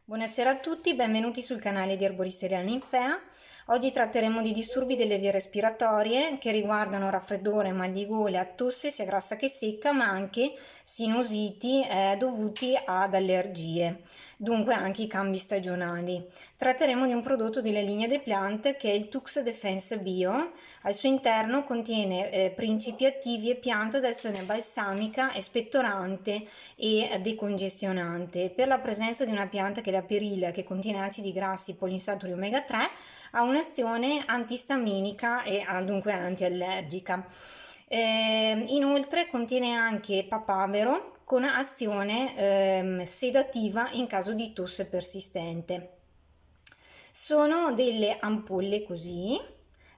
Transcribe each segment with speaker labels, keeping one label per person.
Speaker 1: Buonasera a tutti, benvenuti sul canale di Erboristeria Ninfea. Oggi tratteremo di disturbi delle vie respiratorie che riguardano raffreddore, mal di gola, tosse sia grassa che secca, ma anche sinusiti dovuti ad allergie, dunque anche i cambi stagionali. Tratteremo di un prodotto della linea De Plant che è il Tux Defense Bio. Al suo interno contiene principi attivi e piante ad azione balsamica, espettorante e decongestionante. Per la presenza di una pianta che è la perilla, che contiene acidi grassi poliinsaturi omega 3, ha un'azione antistaminica e dunque antiallergica. Inoltre contiene anche papavero con azione sedativa in caso di tosse persistente. Sono delle ampolle così,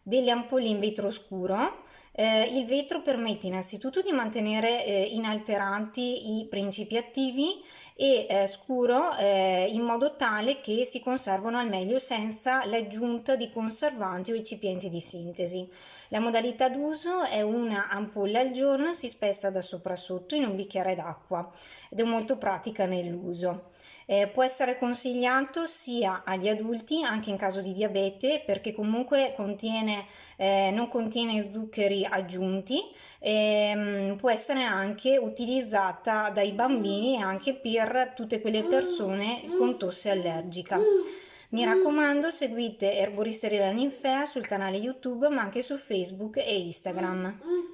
Speaker 1: delle ampolle in vetro scuro. Il vetro permette innanzitutto di mantenere inalterati i principi attivi e scuro in modo tale che si conservano al meglio senza l'aggiunta di conservanti o eccipienti di sintesi. La modalità d'uso è una ampolla al giorno, si spezza da sopra a sotto in un bicchiere d'acqua ed è molto pratica nell'uso. Può essere consigliato sia agli adulti anche in caso di diabete, perché comunque non contiene zuccheri aggiunti. Può essere anche utilizzata dai bambini e anche per tutte quelle persone con tosse allergica. Mi raccomando, seguite Erboristeria Ninfea sul canale YouTube, ma anche su Facebook e Instagram.